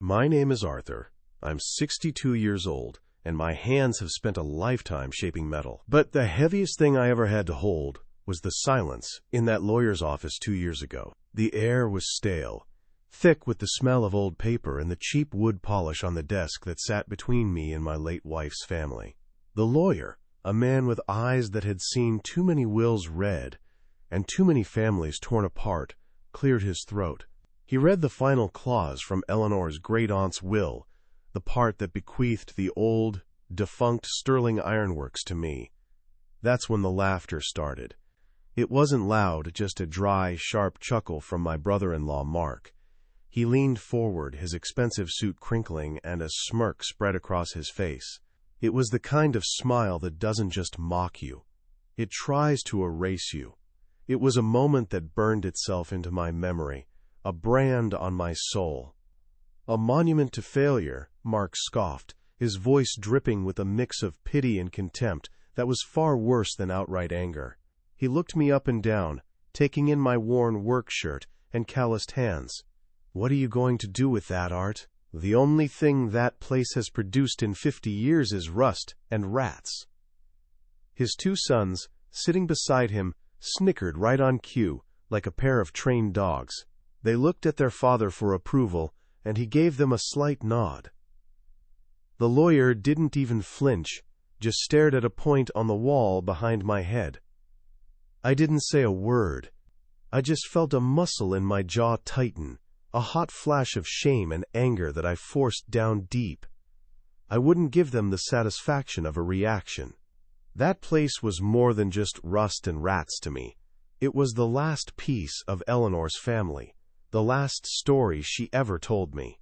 My name is Arthur. I'm 62 years old, and my hands have spent a lifetime shaping metal. But the heaviest thing I ever had to hold was the silence in that lawyer's office 2 years ago. The air was stale, thick with the smell of old paper and the cheap wood polish on the desk that sat between me and my late wife's family. The lawyer, a man with eyes that had seen too many wills read and too many families torn apart, cleared his throat. He read the final clause from Eleanor's great-aunt's will, the part that bequeathed the old, defunct Sterling Ironworks to me. That's when the laughter started. It wasn't loud, just a dry, sharp chuckle from my brother-in-law, Mark. He leaned forward, his expensive suit crinkling, and a smirk spread across his face. It was the kind of smile that doesn't just mock you. It tries to erase you. It was a moment that burned itself into my memory, a brand on my soul. A monument to failure, Mark scoffed, his voice dripping with a mix of pity and contempt that was far worse than outright anger. He looked me up and down, taking in my worn work shirt and calloused hands. "What are you going to do with that, Art? The only thing that place has produced in 50 years is rust and rats." His two sons, sitting beside him, snickered right on cue, like a pair of trained dogs. They looked at their father for approval, and he gave them a slight nod. The lawyer didn't even flinch, just stared at a point on the wall behind my head. I didn't say a word. I just felt a muscle in my jaw tighten, a hot flash of shame and anger that I forced down deep. I wouldn't give them the satisfaction of a reaction. That place was more than just rust and rats to me. It was the last piece of Eleanor's family, the last story she ever told me.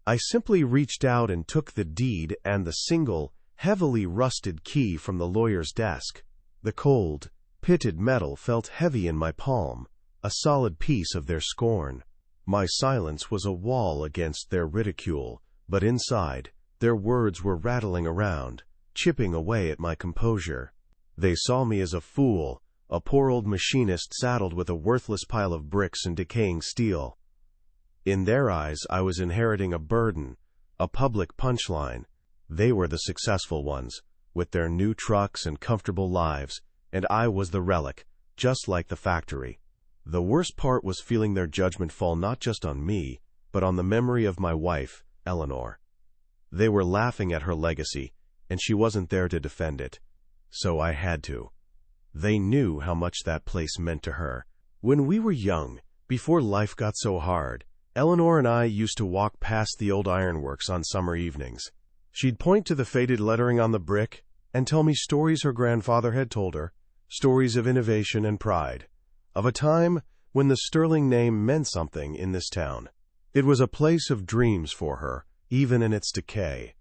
I simply reached out and took the deed and the single, heavily rusted key from the lawyer's desk. The cold, pitted metal felt heavy in my palm, a solid piece of their scorn. My silence was a wall against their ridicule, but inside, their words were rattling around, chipping away at my composure. They saw me as a fool, a poor old machinist saddled with a worthless pile of bricks and decaying steel. In their eyes, I was inheriting a burden, a public punchline. They were the successful ones, with their new trucks and comfortable lives, and I was the relic, just like the factory. The worst part was feeling their judgment fall not just on me, but on the memory of my wife, Eleanor. They were laughing at her legacy, and she wasn't there to defend it. So I had to. They knew how much that place meant to her. When we were young, before life got so hard, Eleanor and I used to walk past the old ironworks on summer evenings. She'd point to the faded lettering on the brick and tell me stories her grandfather had told her, stories of innovation and pride, of a time when the Sterling name meant something in this town. It was a place of dreams for her, even in its decay.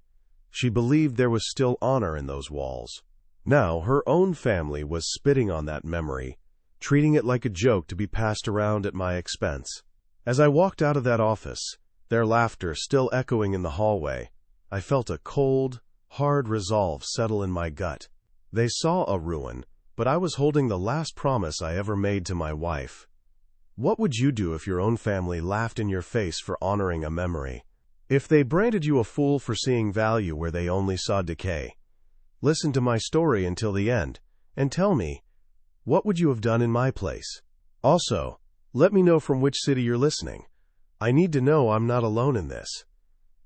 She believed there was still honor in those walls. Now her own family was spitting on that memory, treating it like a joke to be passed around at my expense. As I walked out of that office, their laughter still echoing in the hallway, I felt a cold, hard resolve settle in my gut. They saw a ruin, but I was holding the last promise I ever made to my wife. What would you do if your own family laughed in your face for honoring a memory? If they branded you a fool for seeing value where they only saw decay? Listen to my story until the end, and tell me, what would you have done in my place? Also, let me know from which city you're listening. I need to know I'm not alone in this.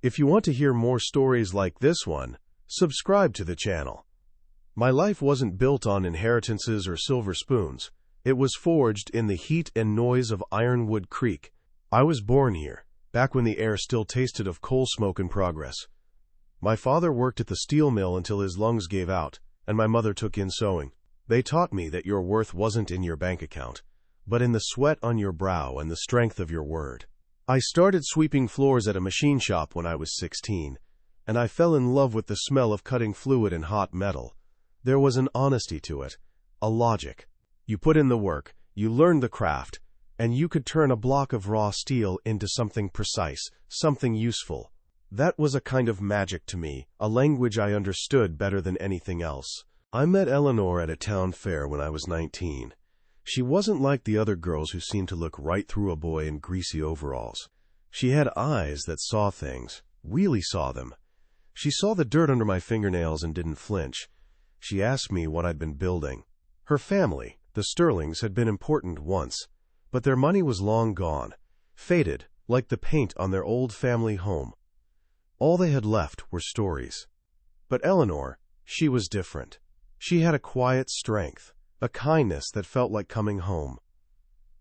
If you want to hear more stories like this one, subscribe to the channel. My life wasn't built on inheritances or silver spoons. It was forged in the heat and noise of Ironwood Creek. I was born here, back when the air still tasted of coal smoke and progress. My father worked at the steel mill until his lungs gave out, and my mother took in sewing. They taught me that your worth wasn't in your bank account, but in the sweat on your brow and the strength of your word. I started sweeping floors at a machine shop when I was 16, and I fell in love with the smell of cutting fluid and hot metal. There was an honesty to it, a logic. You put in the work, you learned the craft, and you could turn a block of raw steel into something precise, something useful. That was a kind of magic to me, a language I understood better than anything else. I met Eleanor at a town fair when I was 19. She wasn't like the other girls who seemed to look right through a boy in greasy overalls. She had eyes that saw things, really saw them. She saw the dirt under my fingernails and didn't flinch. She asked me what I'd been building. Her family, the Sterlings, had been important once, but their money was long gone, faded like the paint on their old family home. All they had left were stories. But Eleanor, she was different. She had a quiet strength, a kindness that felt like coming home.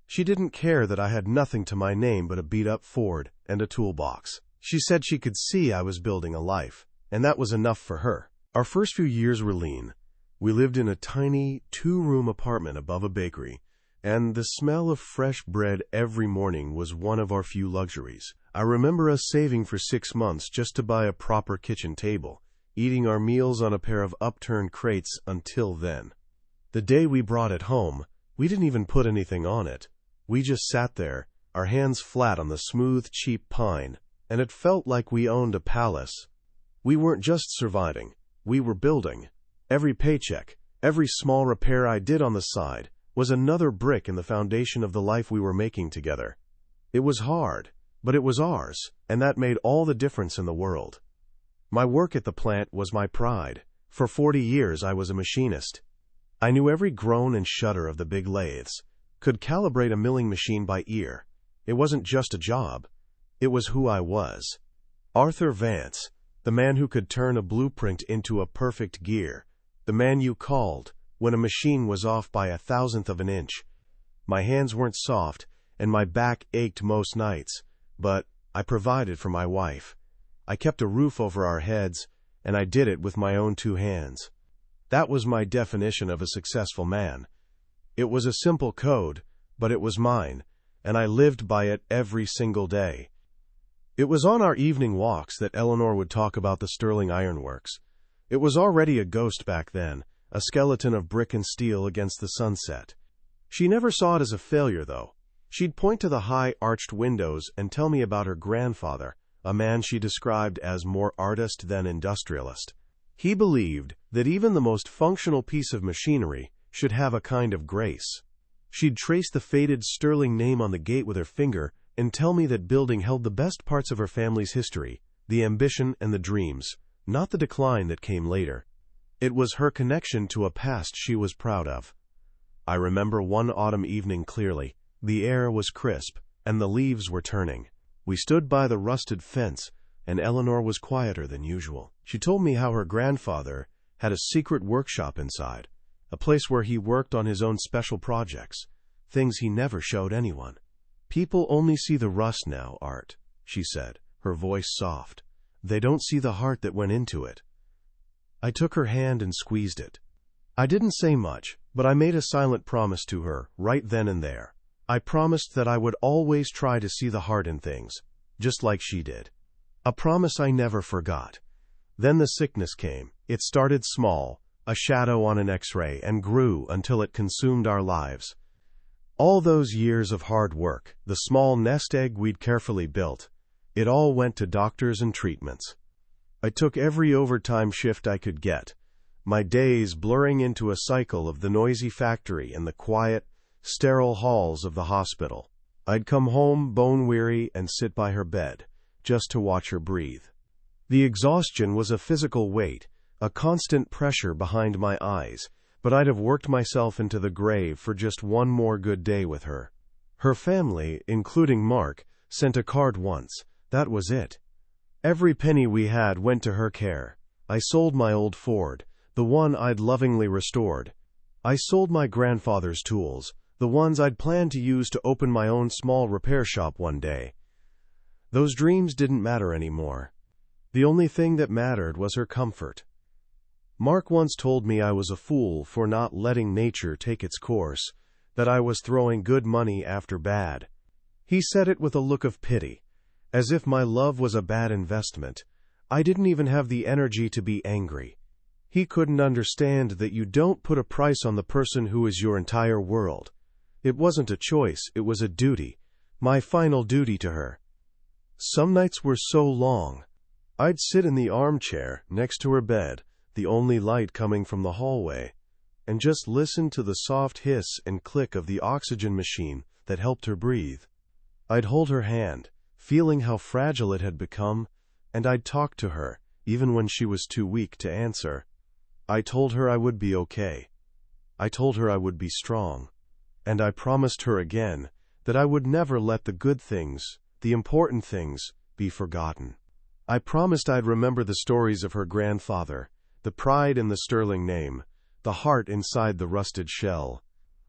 She didn't care that I had nothing to my name but a beat-up Ford and a toolbox. She said she could see I was building a life, and that was enough for her. Our first few years were lean. We lived in a tiny, two-room apartment above a bakery, and the smell of fresh bread every morning was one of our few luxuries. I remember us saving for 6 months just to buy a proper kitchen table, eating our meals on a pair of upturned crates until then. The day we brought it home, we didn't even put anything on it. We just sat there, our hands flat on the smooth, cheap pine, and it felt like we owned a palace. We weren't just surviving, we were building. Every paycheck, every small repair I did on the side, was another brick in the foundation of the life we were making together. It was hard, but it was ours, and that made all the difference in the world. My work at the plant was my pride. For 40 years I was a machinist. I knew every groan and shudder of the big lathes, could calibrate a milling machine by ear. It wasn't just a job, it was who I was. Arthur Vance, the man who could turn a blueprint into a perfect gear, the man you called when a machine was off by 1/1000th of an inch. My hands weren't soft, and my back ached most nights, but I provided for my wife. I kept a roof over our heads, and I did it with my own 2 hands. That was my definition of a successful man. It was a simple code, but it was mine, and I lived by it every single day. It was on our evening walks that Eleanor would talk about the Sterling Iron Works. It was already a ghost back then, a skeleton of brick and steel against the sunset. She never saw it as a failure, though. She'd point to the high, arched windows and tell me about her grandfather, a man she described as more artist than industrialist. He believed that even the most functional piece of machinery should have a kind of grace. She'd trace the faded Sterling name on the gate with her finger and tell me that building held the best parts of her family's history, the ambition and the dreams, not the decline that came later. It was her connection to a past she was proud of. I remember one autumn evening clearly. The air was crisp, and the leaves were turning. We stood by the rusted fence, and Eleanor was quieter than usual. She told me how her grandfather had a secret workshop inside, a place where he worked on his own special projects, things he never showed anyone. "People only see the rust now, Art," she said, her voice soft. "They don't see the heart that went into it." I took her hand and squeezed it. I didn't say much, but I made a silent promise to her, right then and there. I promised that I would always try to see the heart in things, just like she did. A promise I never forgot. Then the sickness came. It started small, a shadow on an X-ray, and grew until it consumed our lives. All those years of hard work, the small nest egg we'd carefully built, it all went to doctors and treatments. I took every overtime shift I could get, my days blurring into a cycle of the noisy factory and the quiet, sterile halls of the hospital. I'd come home bone-weary and sit by her bed, just to watch her breathe. The exhaustion was a physical weight, a constant pressure behind my eyes, but I'd have worked myself into the grave for just one more good day with her. Her family, including Mark, sent a card once. That was it. Every penny we had went to her care. I sold my old Ford, the one I'd lovingly restored. I sold my grandfather's tools, the ones I'd planned to use to open my own small repair shop one day. Those dreams didn't matter anymore. The only thing that mattered was her comfort. Mark once told me I was a fool for not letting nature take its course, that I was throwing good money after bad. He said it with a look of pity, as if my love was a bad investment. I didn't even have the energy to be angry. He couldn't understand that you don't put a price on the person who is your entire world. It wasn't a choice, it was a duty, my final duty to her. Some nights were so long. I'd sit in the armchair next to her bed, the only light coming from the hallway, and just listen to the soft hiss and click of the oxygen machine that helped her breathe. I'd hold her hand, feeling how fragile it had become, and I'd talk to her, even when she was too weak to answer. I told her I would be okay. I told her I would be strong. And I promised her again that I would never let the good things, the important things, be forgotten. I promised I'd remember the stories of her grandfather, the pride in the sterling name, the heart inside the rusted shell.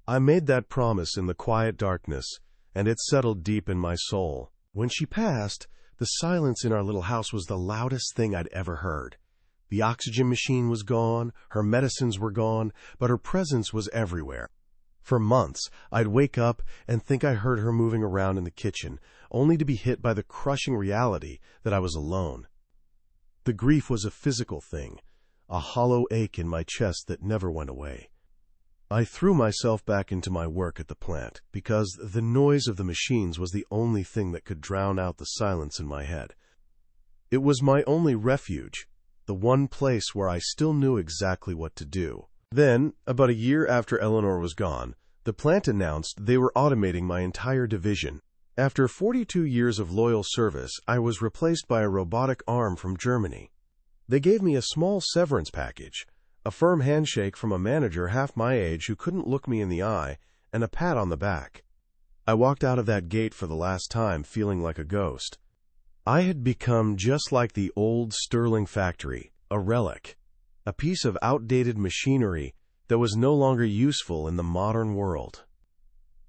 I made that promise in the quiet darkness, and it settled deep in my soul. When she passed, the silence in our little house was the loudest thing I'd ever heard. The oxygen machine was gone, her medicines were gone, but her presence was everywhere. For months, I'd wake up and think I heard her moving around in the kitchen, only to be hit by the crushing reality that I was alone. The grief was a physical thing, a hollow ache in my chest that never went away. I threw myself back into my work at the plant, because the noise of the machines was the only thing that could drown out the silence in my head. It was my only refuge, the one place where I still knew exactly what to do. Then, about a year after Eleanor was gone, the plant announced they were automating my entire division. After 42 years of loyal service, I was replaced by a robotic arm from Germany. They gave me a small severance package, a firm handshake from a manager half my age who couldn't look me in the eye, and a pat on the back. I walked out of that gate for the last time feeling like a ghost. I had become just like the old Sterling factory, a relic, a piece of outdated machinery that was no longer useful in the modern world.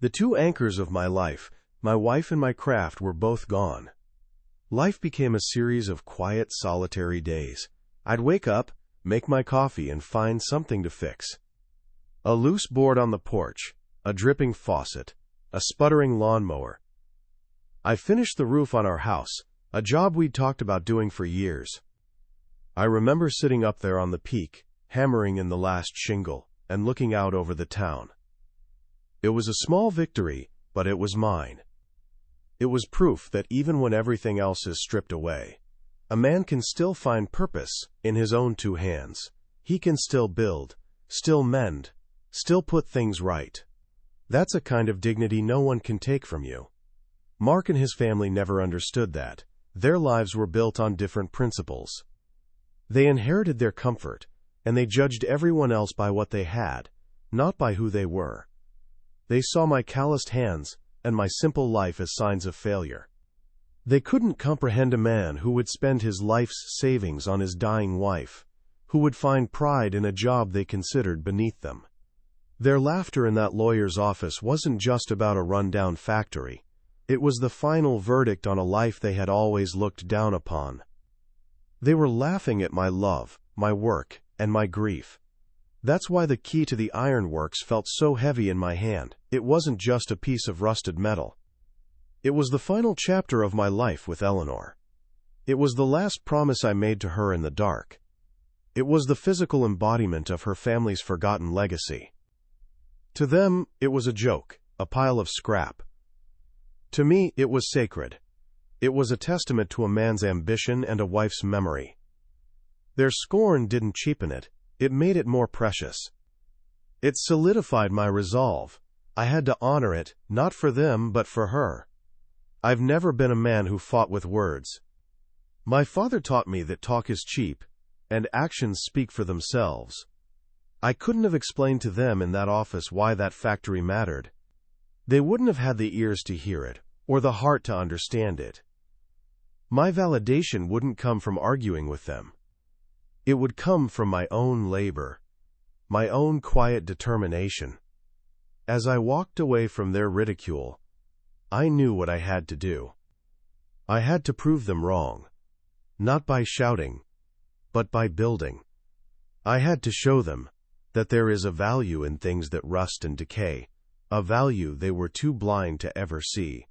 The two anchors of my life, my wife and my craft, were both gone. Life became a series of quiet, solitary days. I'd wake up, make my coffee, and find something to fix. A loose board on the porch, a dripping faucet, a sputtering lawnmower. I finished the roof on our house, a job we'd talked about doing for years. I remember sitting up there on the peak, hammering in the last shingle, and looking out over the town. It was a small victory, but it was mine. It was proof that even when everything else is stripped away, a man can still find purpose in his own two hands. He can still build, still mend, still put things right. That's a kind of dignity no one can take from you. Mark and his family never understood that. Their lives were built on different principles. They inherited their comfort, and they judged everyone else by what they had, not by who they were. They saw my calloused hands and my simple life as signs of failure. They couldn't comprehend a man who would spend his life's savings on his dying wife, who would find pride in a job they considered beneath them. Their laughter in that lawyer's office wasn't just about a run-down factory. It was the final verdict on a life they had always looked down upon. They were laughing at my love, my work, and my grief. That's why the key to the ironworks felt so heavy in my hand. It wasn't just a piece of rusted metal. It was the final chapter of my life with Eleanor. It was the last promise I made to her in the dark. It was the physical embodiment of her family's forgotten legacy. To them, it was a joke, a pile of scrap. To me, it was sacred. It was a testament to a man's ambition and a wife's memory. Their scorn didn't cheapen it. It made it more precious. It solidified my resolve. I had to honor it, not for them, but for her. I've never been a man who fought with words. My father taught me that talk is cheap, and actions speak for themselves. I couldn't have explained to them in that office why that factory mattered. They wouldn't have had the ears to hear it, or the heart to understand it. My validation wouldn't come from arguing with them. It would come from my own labor, my own quiet determination. As I walked away from their ridicule, I knew what I had to do. I had to prove them wrong, not by shouting, but by building. I had to show them that there is a value in things that rust and decay, a value they were too blind to ever see.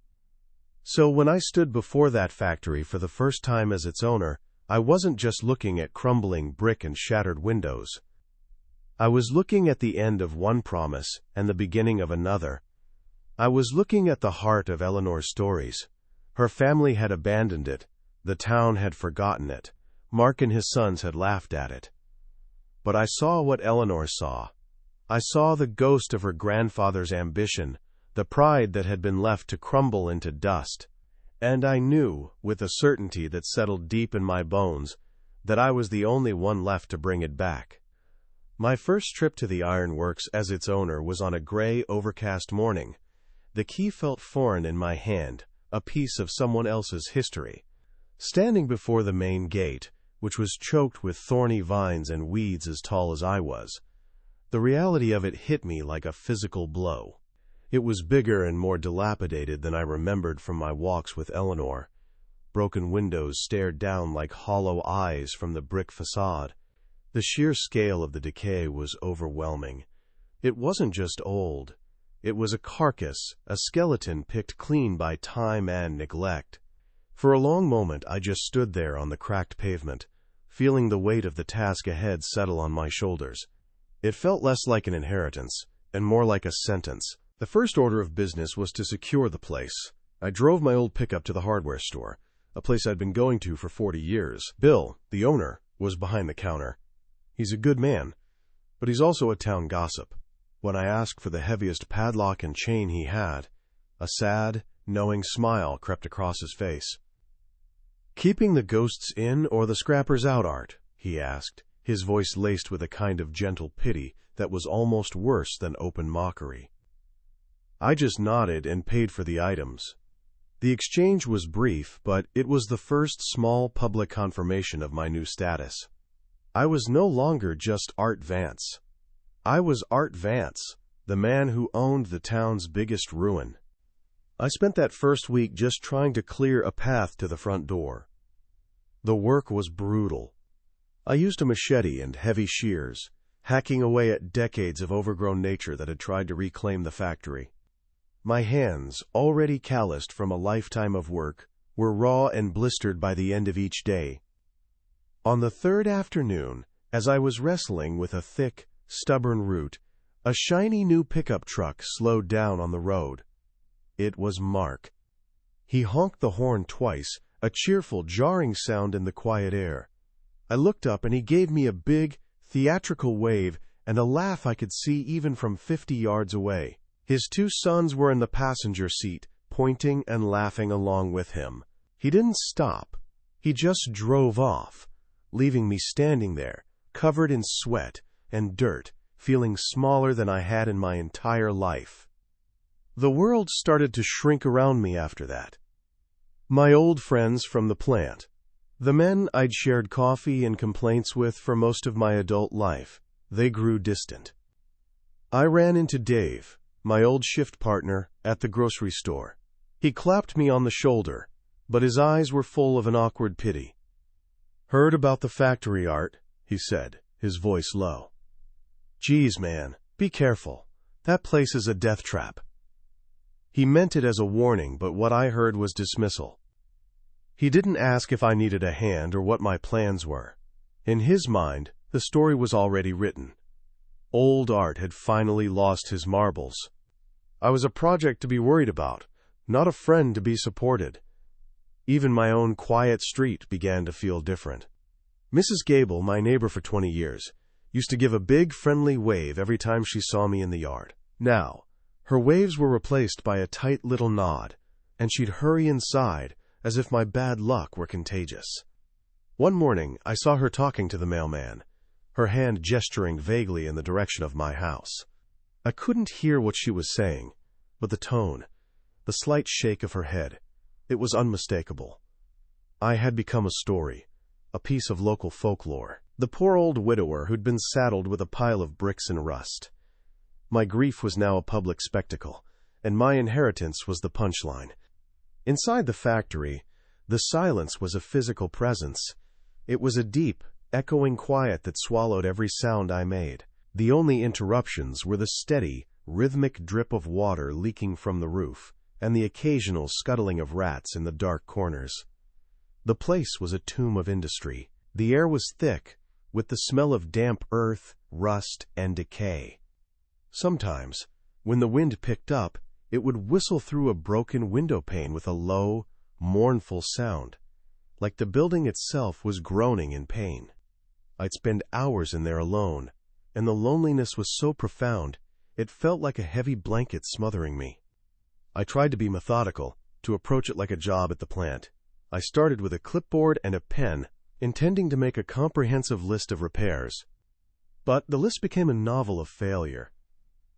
So when I stood before that factory for the first time as its owner, I wasn't just looking at crumbling brick and shattered windows. I was looking at the end of one promise and the beginning of another. I was looking at the heart of Eleanor's stories. Her family had abandoned it. The town had forgotten it. Mark and his sons had laughed at it. But I saw what Eleanor saw. I saw the ghost of her grandfather's ambition, the pride that had been left to crumble into dust. And I knew, with a certainty that settled deep in my bones, that I was the only one left to bring it back. My first trip to the ironworks as its owner was on a gray, overcast morning. The key felt foreign in my hand, a piece of someone else's history. Standing before the main gate, which was choked with thorny vines and weeds as tall as I was, the reality of it hit me like a physical blow. It was bigger and more dilapidated than I remembered from my walks with Eleanor. Broken windows stared down like hollow eyes from the brick facade. The sheer scale of the decay was overwhelming. It wasn't just old. It was a carcass, a skeleton picked clean by time and neglect. For a long moment I just stood there on the cracked pavement, feeling the weight of the task ahead settle on my shoulders. It felt less like an inheritance, and more like a sentence. The first order of business was to secure the place. I drove my old pickup to the hardware store, a place I'd been going to for 40 years. Bill, the owner, was behind the counter. He's a good man, but he's also a town gossip. When I asked for the heaviest padlock and chain he had, a sad, knowing smile crept across his face. "Keeping the ghosts in or the scrappers out, Art?" he asked, his voice laced with a kind of gentle pity that was almost worse than open mockery. I just nodded and paid for the items. The exchange was brief, but it was the first small public confirmation of my new status. I was no longer just Art Vance. I was Art Vance, the man who owned the town's biggest ruin. I spent that first week just trying to clear a path to the front door. The work was brutal. I used a machete and heavy shears, hacking away at decades of overgrown nature that had tried to reclaim the factory. My hands, already calloused from a lifetime of work, were raw and blistered by the end of each day. On the third afternoon, as I was wrestling with a thick, stubborn root, a shiny new pickup truck slowed down on the road. It was Mark. He honked the horn twice, a cheerful, jarring sound in the quiet air. I looked up and he gave me a big, theatrical wave and a laugh I could see even from 50 yards away. His two sons were in the passenger seat, pointing and laughing along with him. He didn't stop. He just drove off, leaving me standing there, covered in sweat and dirt, feeling smaller than I had in my entire life. The world started to shrink around me after that. My old friends from the plant, the men I'd shared coffee and complaints with for most of my adult life, they grew distant. I ran into Dave, my old shift partner, at the grocery store. He clapped me on the shoulder, but his eyes were full of an awkward pity. "Heard about the factory, Art," he said, his voice low. "Geez, man, be careful. That place is a death trap." He meant it as a warning, but what I heard was dismissal. He didn't ask if I needed a hand or what my plans were. In his mind, the story was already written. Old Art had finally lost his marbles. I was a project to be worried about, not a friend to be supported. Even my own quiet street began to feel different. Mrs. Gable, my neighbor for 20 years, used to give a big, friendly wave every time she saw me in the yard. Now, her waves were replaced by a tight little nod, and she'd hurry inside as if my bad luck were contagious. One morning, I saw her talking to the mailman, her hand gesturing vaguely in the direction of my house. I couldn't hear what she was saying, but the tone, the slight shake of her head, it was unmistakable. I had become a story, a piece of local folklore, the poor old widower who'd been saddled with a pile of bricks and rust. My grief was now a public spectacle, and my inheritance was the punchline. Inside the factory, the silence was a physical presence. It was a deep, echoing quiet that swallowed every sound I made. The only interruptions were the steady, rhythmic drip of water leaking from the roof, and the occasional scuttling of rats in the dark corners. The place was a tomb of industry. The air was thick, with the smell of damp earth, rust, and decay. Sometimes, when the wind picked up, it would whistle through a broken window pane with a low, mournful sound, like the building itself was groaning in pain. I'd spend hours in there alone, and the loneliness was so profound, it felt like a heavy blanket smothering me. I tried to be methodical, to approach it like a job at the plant. I started with a clipboard and a pen, intending to make a comprehensive list of repairs. But the list became a novel of failure.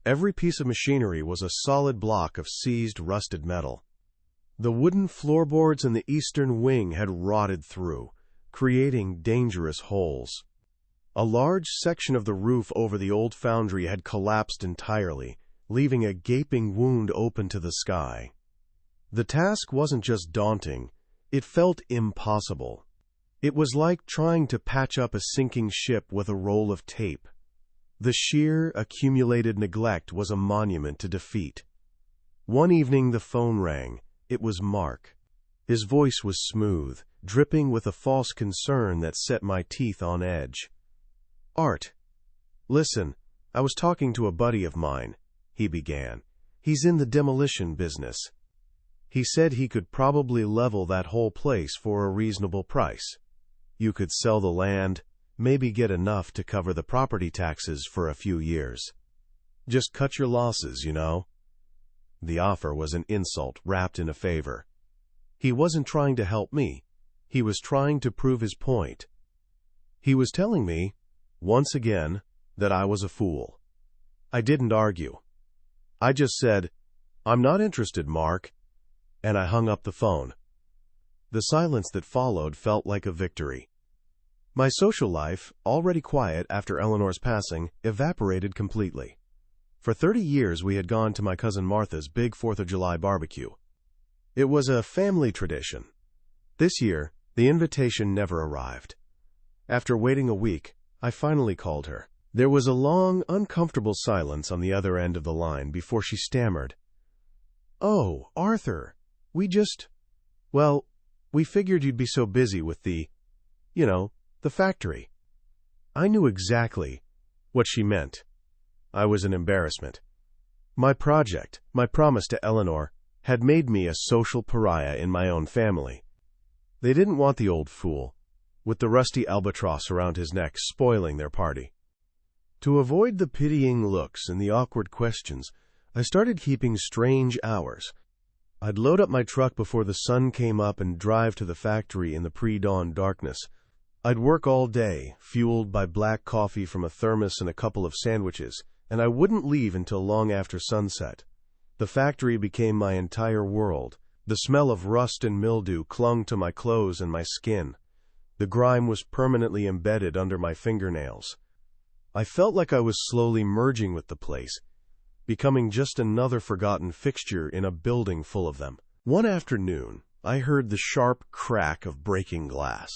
Every piece of machinery was a solid block of seized, rusted metal. The wooden floorboards in the eastern wing had rotted through, creating dangerous holes. A large section of the roof over the old foundry had collapsed entirely, leaving a gaping wound open to the sky. The task wasn't just daunting, it felt impossible. It was like trying to patch up a sinking ship with a roll of tape. The sheer, accumulated neglect was a monument to defeat. One evening the phone rang. It was Mark. His voice was smooth, dripping with a false concern that set my teeth on edge. "Art, listen, I was talking to a buddy of mine," he began. "He's in the demolition business. He said he could probably level that whole place for a reasonable price. You could sell the land, maybe get enough to cover the property taxes for a few years. Just cut your losses, you know." The offer was an insult wrapped in a favor. He wasn't trying to help me. He was trying to prove his point. He was telling me, once again, that I was a fool. I didn't argue. I just said, "I'm not interested, Mark," and I hung up the phone. The silence that followed felt like a victory. My social life, already quiet after Eleanor's passing, evaporated completely. For 30 years we had gone to my cousin Martha's big 4th of July barbecue. It was a family tradition. This year, the invitation never arrived. After waiting a week, I finally called her. There was a long, uncomfortable silence on the other end of the line before she stammered. "Oh, Arthur, we figured you'd be so busy with the factory." I knew exactly what she meant. I was an embarrassment. My project, my promise to Eleanor, had made me a social pariah in my own family. They didn't want the old fool, with the rusty albatross around his neck, spoiling their party. To avoid the pitying looks and the awkward questions, I started keeping strange hours. I'd load up my truck before the sun came up and drive to the factory in the pre-dawn darkness. I'd work all day, fueled by black coffee from a thermos and a couple of sandwiches, and I wouldn't leave until long after sunset. The factory became my entire world. The smell of rust and mildew clung to my clothes and my skin. The grime was permanently embedded under my fingernails. I felt like I was slowly merging with the place, becoming just another forgotten fixture in a building full of them. One afternoon, I heard the sharp crack of breaking glass.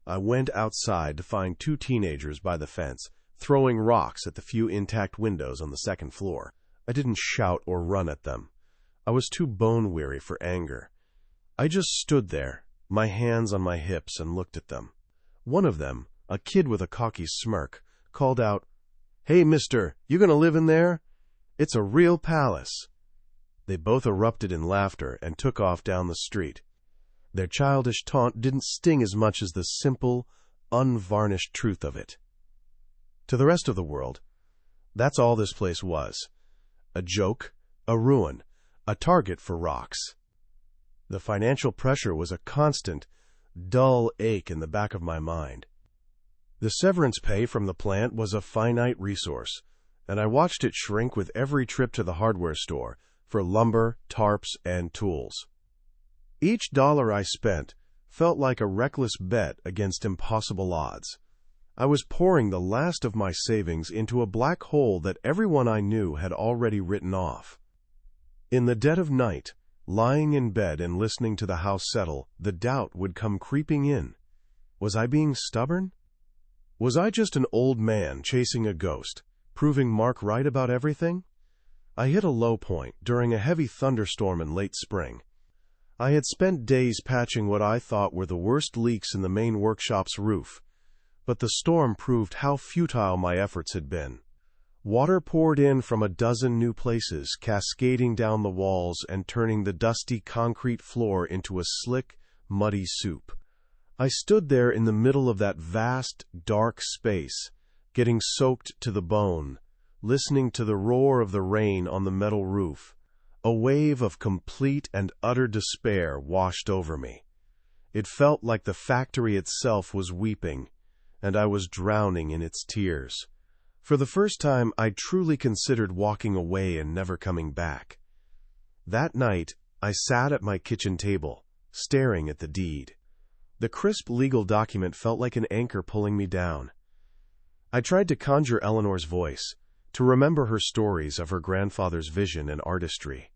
I went outside to find 2 teenagers by the fence, throwing rocks at the few intact windows on the second floor. I didn't shout or run at them. I was too bone-weary for anger. I just stood there, my hands on my hips, and looked at them. One of them, a kid with a cocky smirk, called out, "Hey, mister, you gonna live in there? It's a real palace." They both erupted in laughter and took off down the street. Their childish taunt didn't sting as much as the simple, unvarnished truth of it. To the rest of the world, that's all this place was. A joke, a ruin, a target for rocks. The financial pressure was a constant, dull ache in the back of my mind. The severance pay from the plant was a finite resource, and I watched it shrink with every trip to the hardware store for lumber, tarps, and tools. Each dollar I spent felt like a reckless bet against impossible odds. I was pouring the last of my savings into a black hole that everyone I knew had already written off. In the dead of night, lying in bed and listening to the house settle, the doubt would come creeping in. Was I being stubborn? Was I just an old man chasing a ghost, proving Mark right about everything? I hit a low point during a heavy thunderstorm in late spring. I had spent days patching what I thought were the worst leaks in the main workshop's roof, but the storm proved how futile my efforts had been. Water poured in from a dozen new places, cascading down the walls and turning the dusty concrete floor into a slick, muddy soup. I stood there in the middle of that vast, dark space, getting soaked to the bone, listening to the roar of the rain on the metal roof, A wave of complete and utter despair washed over me. It felt like the factory itself was weeping, and I was drowning in its tears. For the first time, I truly considered walking away and never coming back. That night, I sat at my kitchen table, staring at the deed. The crisp legal document felt like an anchor pulling me down. I tried to conjure Eleanor's voice, to remember her stories of her grandfather's vision and artistry.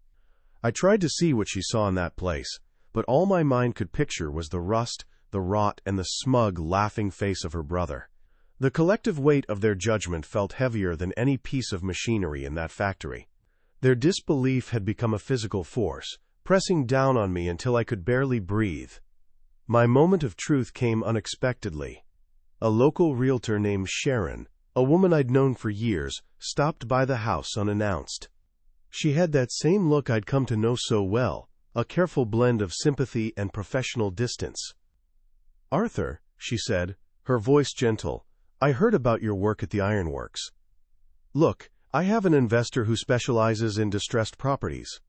I tried to see what she saw in that place, but all my mind could picture was the rust, the rot, and the smug, laughing face of her brother. The collective weight of their judgment felt heavier than any piece of machinery in that factory. Their disbelief had become a physical force, pressing down on me until I could barely breathe. My moment of truth came unexpectedly. A local realtor named Sharon, a woman I'd known for years, stopped by the house unannounced. She had that same look I'd come to know so well, a careful blend of sympathy and professional distance. "Arthur," she said, her voice gentle, "I heard about your work at the ironworks. Look, I have an investor who specializes in distressed properties.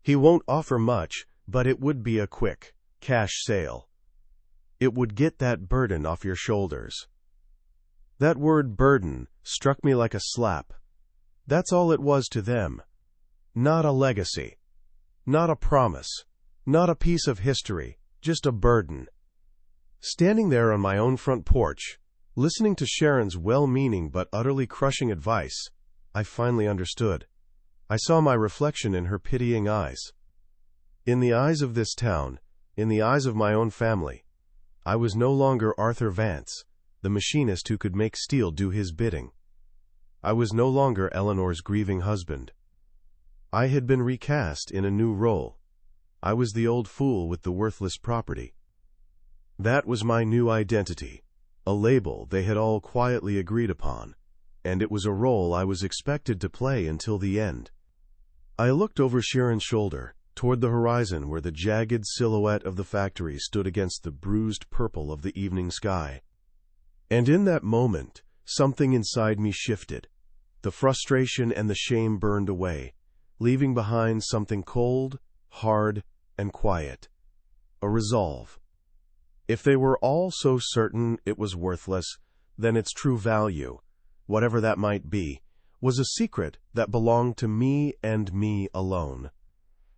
He won't offer much, but it would be a quick, cash sale. It would get that burden off your shoulders." That word burden struck me like a slap. That's all it was to them. Not a legacy. Not a promise. Not a piece of history. Just a burden. Standing there on my own front porch, listening to Sharon's well-meaning but utterly crushing advice, I finally understood. I saw my reflection in her pitying eyes. In the eyes of this town, in the eyes of my own family, I was no longer Arthur Vance, the machinist who could make steel do his bidding. I was no longer Eleanor's grieving husband. I had been recast in a new role. I was the old fool with the worthless property. That was my new identity, a label they had all quietly agreed upon, and it was a role I was expected to play until the end. I looked over Sharon's shoulder, toward the horizon where the jagged silhouette of the factory stood against the bruised purple of the evening sky. And in that moment, something inside me shifted. The frustration and the shame burned away, leaving behind something cold, hard, and quiet. A resolve. If they were all so certain it was worthless, then its true value, whatever that might be, was a secret that belonged to me and me alone.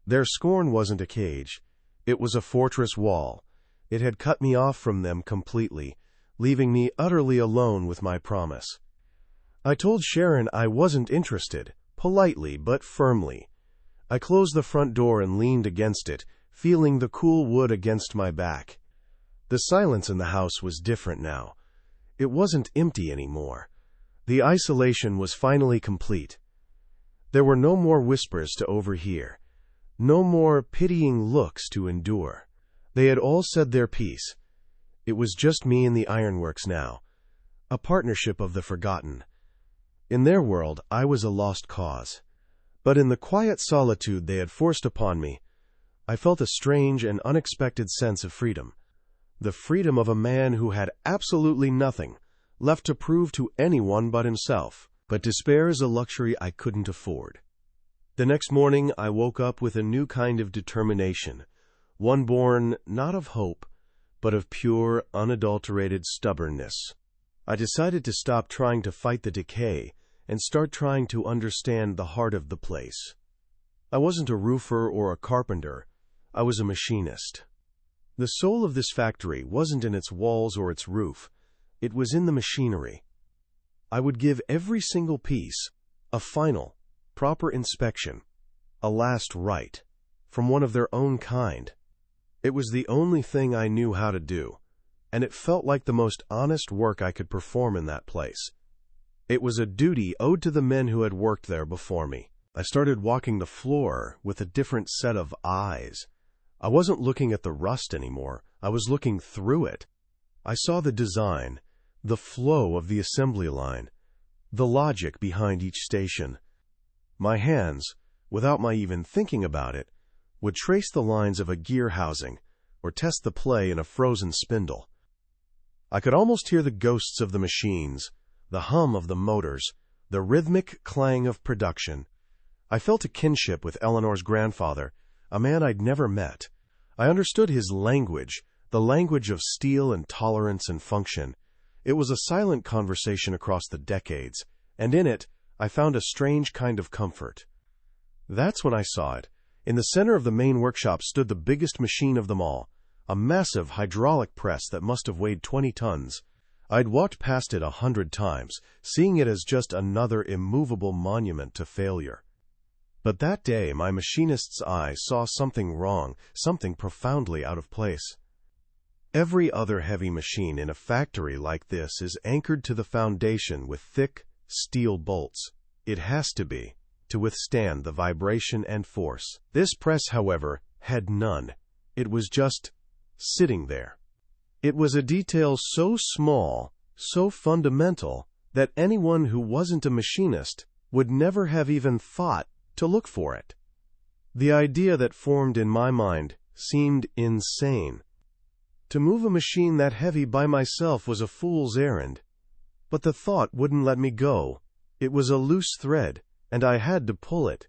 Their scorn wasn't a cage. It was a fortress wall. It had cut me off from them completely, leaving me utterly alone with my promise. I told Sharon I wasn't interested, politely but firmly. I closed the front door and leaned against it, feeling the cool wood against my back. The silence in the house was different now. It wasn't empty anymore. The isolation was finally complete. There were no more whispers to overhear. No more pitying looks to endure. They had all said their piece. It was just me and the ironworks now, a partnership of the forgotten. In their world, I was a lost cause. But in the quiet solitude they had forced upon me, I felt a strange and unexpected sense of freedom. The freedom of a man who had absolutely nothing left to prove to anyone but himself. But despair is a luxury I couldn't afford. The next morning, I woke up with a new kind of determination, one born not of hope, but of pure, unadulterated stubbornness. I decided to stop trying to fight the decay and start trying to understand the heart of the place. I wasn't a roofer or a carpenter. I was a machinist. The soul of this factory wasn't in its walls or its roof. It was in the machinery. I would give every single piece a final, proper inspection, a last right, from one of their own kind. It was the only thing I knew how to do, and it felt like the most honest work I could perform in that place. It was a duty owed to the men who had worked there before me. I started walking the floor with a different set of eyes. I wasn't looking at the rust anymore. I was looking through it. I saw the design, the flow of the assembly line, the logic behind each station. My hands, without my even thinking about it, would trace the lines of a gear housing or test the play in a frozen spindle. I could almost hear the ghosts of the machines, the hum of the motors, the rhythmic clang of production. I felt a kinship with Eleanor's grandfather, a man I'd never met. I understood his language, the language of steel and tolerance and function. It was a silent conversation across the decades, and in it, I found a strange kind of comfort. That's when I saw it. In the center of the main workshop stood the biggest machine of them all, a massive hydraulic press that must have weighed 20 tons. I'd walked past it 100 times, seeing it as just another immovable monument to failure. But that day, my machinist's eye saw something wrong, something profoundly out of place. Every other heavy machine in a factory like this is anchored to the foundation with thick steel bolts. It has to be, to withstand the vibration and force. This press, however, had none. It was just sitting there. It was a detail so small, so fundamental, that anyone who wasn't a machinist would never have even thought to look for it. The idea that formed in my mind seemed insane. To move a machine that heavy by myself was a fool's errand. But the thought wouldn't let me go. It was a loose thread, and I had to pull it.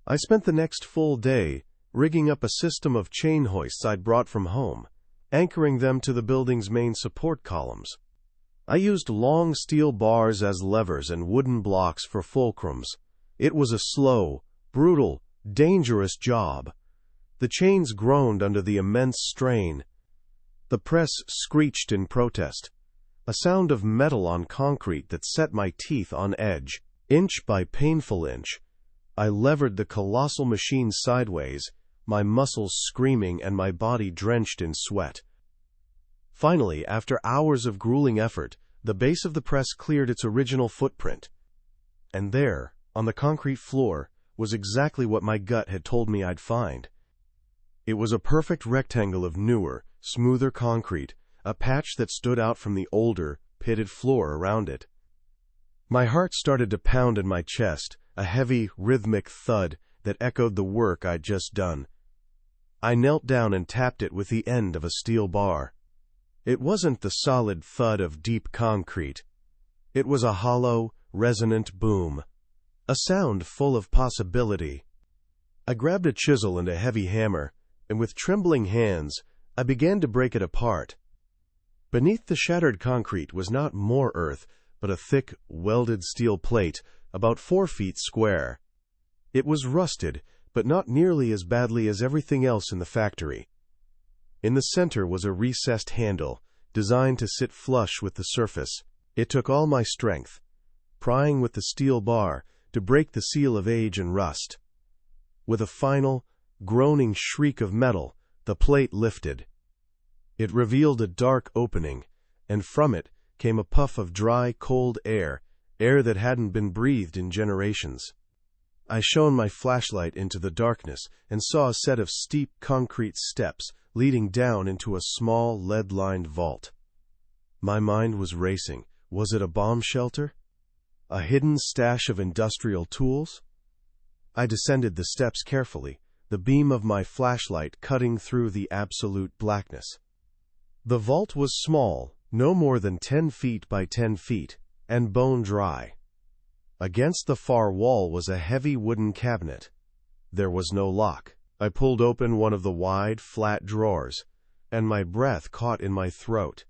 I spent the next full day rigging up a system of chain hoists I'd brought from home, anchoring them to the building's main support columns. I used long steel bars as levers and wooden blocks for fulcrums. It was a slow, brutal, dangerous job. The chains groaned under the immense strain. The press screeched in protest, a sound of metal on concrete that set my teeth on edge. Inch by painful inch, I levered the colossal machine sideways, my muscles screaming and my body drenched in sweat. Finally, after hours of grueling effort, the base of the press cleared its original footprint. And there, on the concrete floor, was exactly what my gut had told me I'd find. It was a perfect rectangle of newer, smoother concrete, a patch that stood out from the older, pitted floor around it. My heart started to pound in my chest, a heavy, rhythmic thud that echoed the work I'd just done. I knelt down and tapped it with the end of a steel bar. It wasn't the solid thud of deep concrete. It was a hollow, resonant boom. A sound full of possibility. I grabbed a chisel and a heavy hammer, and with trembling hands, I began to break it apart. Beneath the shattered concrete was not more earth, but a thick, welded steel plate, about 4 feet square. It was rusted, but not nearly as badly as everything else in the factory. In the center was a recessed handle, designed to sit flush with the surface. It took all my strength, prying with the steel bar, to break the seal of age and rust. With a final, groaning shriek of metal, the plate lifted. It revealed a dark opening, and from it came a puff of dry, cold air that hadn't been breathed in generations. I shone my flashlight into the darkness and saw a set of steep concrete steps leading down into a small, lead-lined vault. My mind was racing. Was it a bomb shelter? A hidden stash of industrial tools? I descended the steps carefully, the beam of my flashlight cutting through the absolute blackness. The vault was small, no more than 10 feet by 10 feet, and bone dry. Against the far wall was a heavy wooden cabinet. There was no lock. I pulled open one of the wide, flat drawers, and my breath caught in my throat.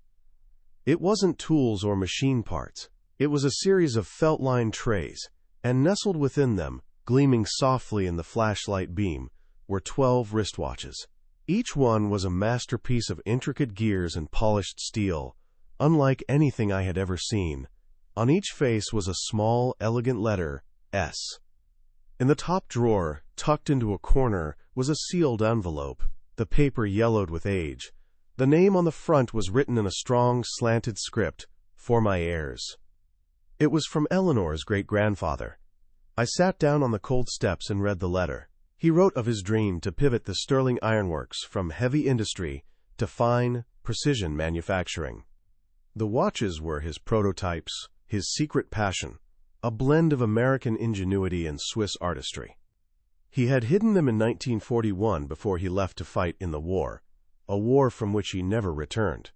It wasn't tools or machine parts. It was a series of felt-lined trays, and nestled within them, gleaming softly in the flashlight beam, were 12 wristwatches. Each one was a masterpiece of intricate gears and polished steel, unlike anything I had ever seen. On each face was a small, elegant letter, S. In the top drawer, tucked into a corner, was a sealed envelope, the paper yellowed with age. The name on the front was written in a strong, slanted script, "For my heirs." It was from Eleanor's great-grandfather. I sat down on the cold steps and read the letter. He wrote of his dream to pivot the Sterling Ironworks from heavy industry to fine, precision manufacturing. The watches were his prototypes, his secret passion, a blend of American ingenuity and Swiss artistry. He had hidden them in 1941 before he left to fight in the war, a war from which he never returned.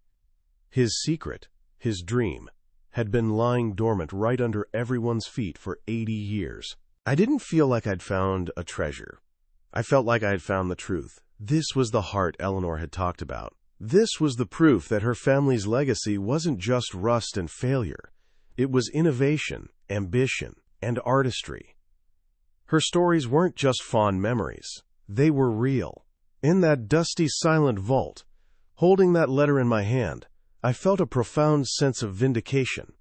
His secret, his dream, had been lying dormant right under everyone's feet for 80 years. I didn't feel like I'd found a treasure. I felt like I had found the truth. This was the heart Eleanor had talked about. This was the proof that her family's legacy wasn't just rust and failure. It was innovation, ambition, and artistry. Her stories weren't just fond memories. They were real. In that dusty, silent vault, holding that letter in my hand, I felt a profound sense of vindication.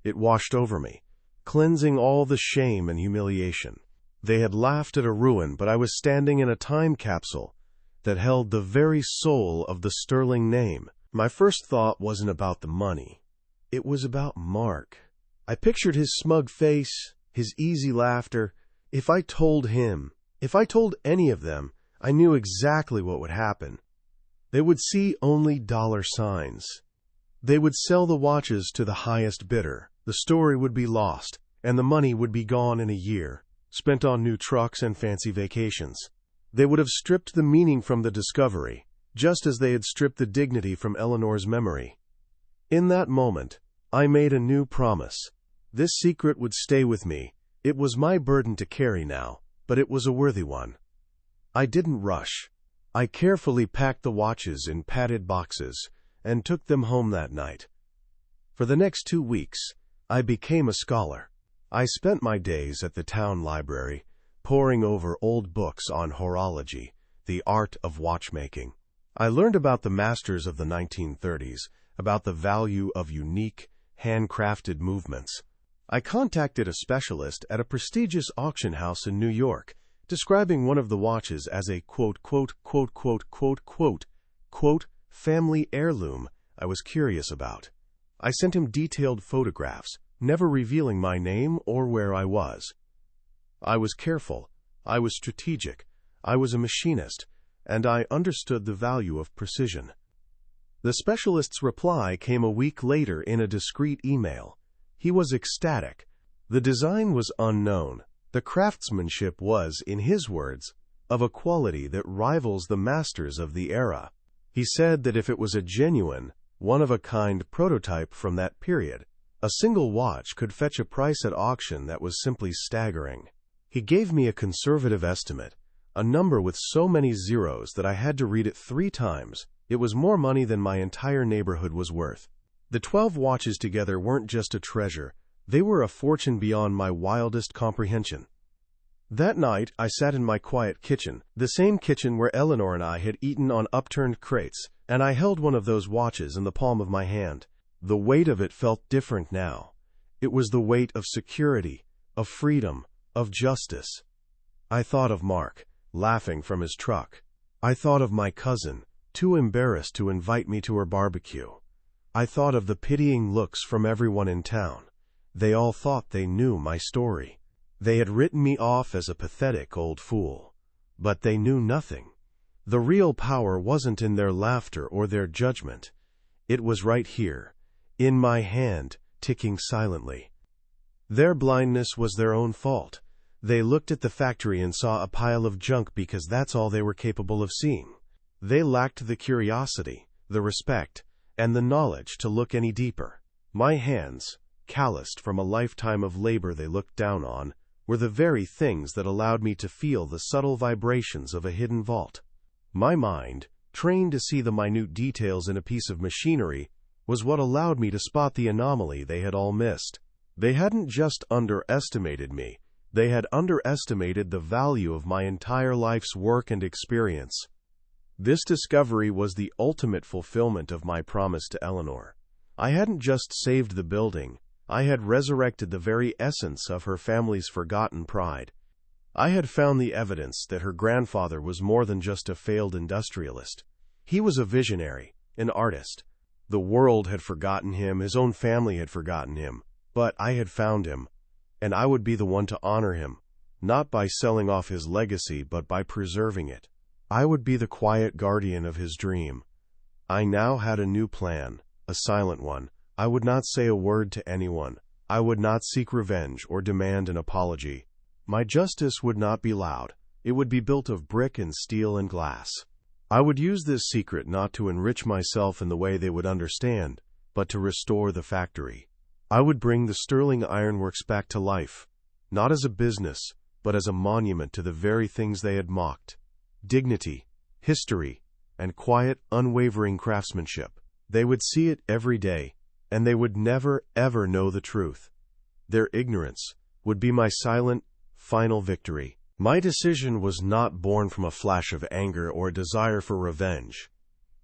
It washed over me, cleansing all the shame and humiliation. They had laughed at a ruin, but I was standing in a time capsule that held the very soul of the sterling name. My first thought wasn't about the money. It was about Mark. I pictured his smug face, his easy laughter. If I told any of them, I knew exactly what would happen. They would see only dollar signs. They would sell the watches to the highest bidder. The story would be lost, and the money would be gone in a year, spent on new trucks and fancy vacations. They would have stripped the meaning from the discovery, just as they had stripped the dignity from Eleanor's memory. In that moment, I made a new promise. This secret would stay with me. It was my burden to carry now, but it was a worthy one. I didn't rush. I carefully packed the watches in padded boxes and took them home that night. For the next 2 weeks, I became a scholar. I spent my days at the town library, poring over old books on horology, the art of watchmaking. I learned about the masters of the 1930s, about the value of unique, handcrafted movements. I contacted a specialist at a prestigious auction house in New York, describing one of the watches as a family heirloom I was curious about. I sent him detailed photographs, never revealing my name or where I was. I was careful, I was strategic, I was a machinist, and I understood the value of precision. The specialist's reply came a week later in a discreet email. He was ecstatic. The design was unknown. The craftsmanship was, in his words, of a quality that rivals the masters of the era. He said that if it was a genuine, one-of-a-kind prototype from that period, a single watch could fetch a price at auction that was simply staggering. He gave me a conservative estimate, a number with so many zeros that I had to read it 3 times. It was more money than my entire neighborhood was worth. The 12 watches together weren't just a treasure, they were a fortune beyond my wildest comprehension. That night, I sat in my quiet kitchen, the same kitchen where Eleanor and I had eaten on upturned crates, and I held one of those watches in the palm of my hand. The weight of it felt different now. It was the weight of security, of freedom, of justice. I thought of Mark, laughing from his truck. I thought of my cousin, too embarrassed to invite me to her barbecue. I thought of the pitying looks from everyone in town. They all thought they knew my story. They had written me off as a pathetic old fool. But they knew nothing. The real power wasn't in their laughter or their judgment. It was right here, in my hand, ticking silently. Their blindness was their own fault. They looked at the factory and saw a pile of junk because that's all they were capable of seeing. They lacked the curiosity, the respect, and the knowledge to look any deeper. My hands, calloused from a lifetime of labor they looked down on, were the very things that allowed me to feel the subtle vibrations of a hidden vault. My mind, trained to see the minute details in a piece of machinery, was what allowed me to spot the anomaly they had all missed. They hadn't just underestimated me, they had underestimated the value of my entire life's work and experience. This discovery was the ultimate fulfillment of my promise to Eleanor. I hadn't just saved the building, I had resurrected the very essence of her family's forgotten pride. I had found the evidence that her grandfather was more than just a failed industrialist. He was a visionary, an artist. The world had forgotten him, his own family had forgotten him, but I had found him, and I would be the one to honor him, not by selling off his legacy but by preserving it. I would be the quiet guardian of his dream. I now had a new plan, a silent one. I would not say a word to anyone. I would not seek revenge or demand an apology. My justice would not be loud. It would be built of brick and steel and glass. I would use this secret not to enrich myself in the way they would understand, but to restore the factory. I would bring the sterling ironworks back to life, not as a business, but as a monument to the very things they had mocked: dignity, history, and quiet, unwavering craftsmanship. They would see it every day, and they would never, ever know the truth. Their ignorance would be my silent, final victory. My decision was not born from a flash of anger or a desire for revenge.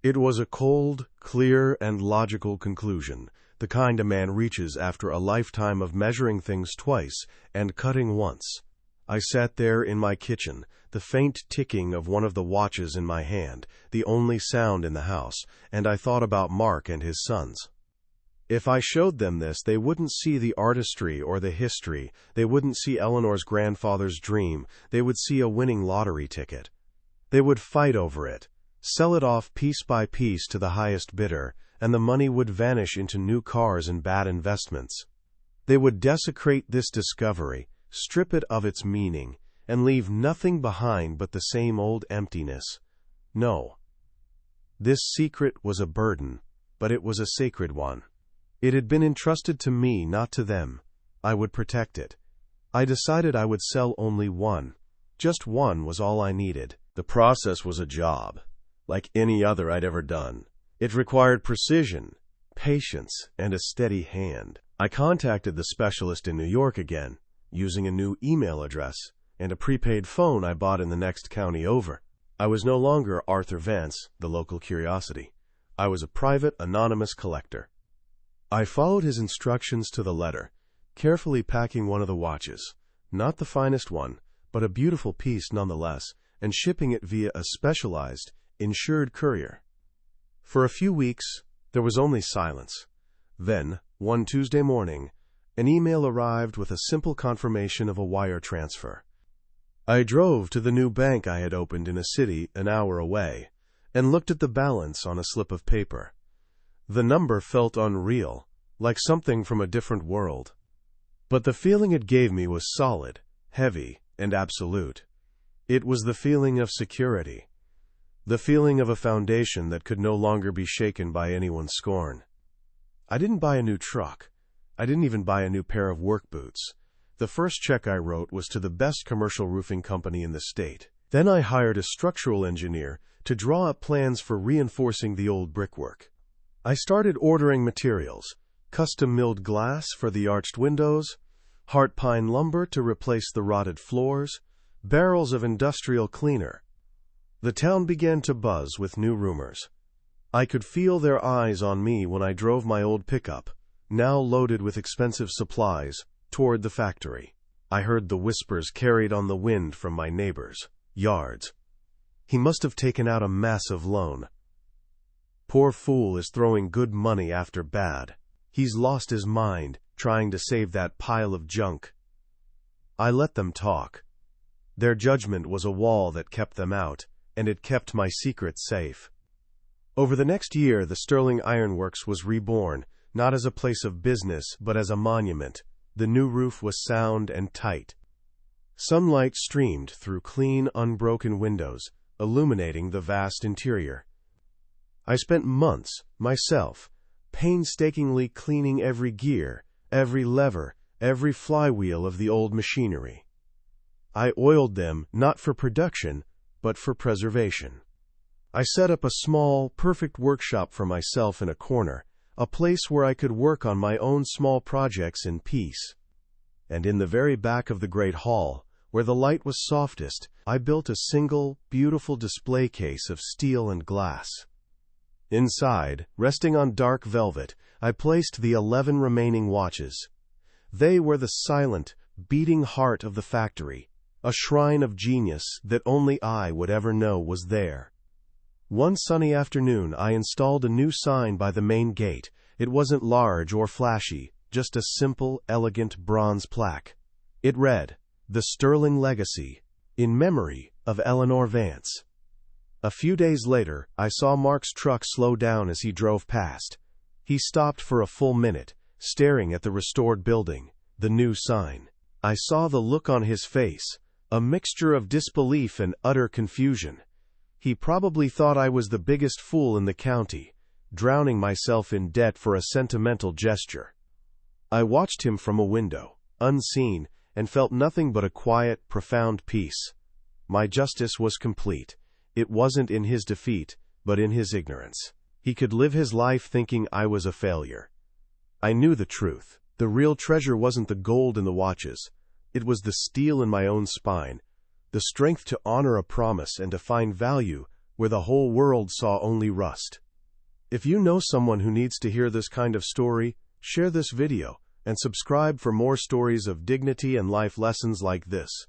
It was a cold, clear, and logical conclusion, the kind a man reaches after a lifetime of measuring things twice and cutting once. I sat there in my kitchen, the faint ticking of one of the watches in my hand, the only sound in the house, and I thought about Mark and his sons. If I showed them this, they wouldn't see the artistry or the history. They wouldn't see Eleanor's grandfather's dream. They would see a winning lottery ticket. They would fight over it, sell it off piece by piece to the highest bidder, and the money would vanish into new cars and bad investments. They would desecrate this discovery, strip it of its meaning, and leave nothing behind but the same old emptiness. No. This secret was a burden, but it was a sacred one. It had been entrusted to me, not to them. I would protect it. I decided I would sell only one. Just one was all I needed. The process was a job, like any other I'd ever done. It required precision, patience, and a steady hand. I contacted the specialist in New York again, using a new email address and a prepaid phone I bought in the next county over. I was no longer Arthur Vance, the local curiosity. I was a private, anonymous collector. I followed his instructions to the letter, carefully packing one of the watches, not the finest one, but a beautiful piece nonetheless, and shipping it via a specialized, insured courier. For a few weeks, there was only silence. Then, one Tuesday morning, an email arrived with a simple confirmation of a wire transfer. I drove to the new bank I had opened in a city an hour away, and looked at the balance on a slip of paper. The number felt unreal, like something from a different world. But the feeling it gave me was solid, heavy, and absolute. It was the feeling of security, the feeling of a foundation that could no longer be shaken by anyone's scorn. I didn't buy a new truck. I didn't even buy a new pair of work boots. The first check I wrote was to the best commercial roofing company in the state. Then I hired a structural engineer to draw up plans for reinforcing the old brickwork. I started ordering materials: custom-milled glass for the arched windows, heart pine lumber to replace the rotted floors, barrels of industrial cleaner. The town began to buzz with new rumors. I could feel their eyes on me when I drove my old pickup, now loaded with expensive supplies, toward the factory. I heard the whispers carried on the wind from my neighbors' yards. He must have taken out a massive loan. Poor fool is throwing good money after bad. He's lost his mind, trying to save that pile of junk. I let them talk. Their judgment was a wall that kept them out, and it kept my secret safe. Over the next year, the Sterling Iron Works was reborn, not as a place of business, but as a monument. The new roof was sound and tight. Sunlight streamed through clean, unbroken windows, illuminating the vast interior. I spent months, myself, painstakingly cleaning every gear, every lever, every flywheel of the old machinery. I oiled them not for production, but for preservation. I set up a small, perfect workshop for myself in a corner, a place where I could work on my own small projects in peace. And in the very back of the great hall, where the light was softest, I built a single, beautiful display case of steel and glass. Inside, resting on dark velvet, I placed the 11 remaining watches. They were the silent, beating heart of the factory, a shrine of genius that only I would ever know was there. One sunny afternoon, I installed a new sign by the main gate. It wasn't large or flashy, just a simple, elegant bronze plaque. It read, "The Sterling Legacy, in memory of Eleanor Vance." A few days later, I saw Mark's truck slow down as he drove past. He stopped for a full minute, staring at the restored building, the new sign. I saw the look on his face, a mixture of disbelief and utter confusion. He probably thought I was the biggest fool in the county, drowning myself in debt for a sentimental gesture. I watched him from a window, unseen, and felt nothing but a quiet, profound peace. My justice was complete. It wasn't in his defeat, but in his ignorance. He could live his life thinking I was a failure. I knew the truth. The real treasure wasn't the gold in the watches. It was the steel in my own spine, the strength to honor a promise and to find value where the whole world saw only rust. If you know someone who needs to hear this kind of story, share this video and subscribe for more stories of dignity and life lessons like this.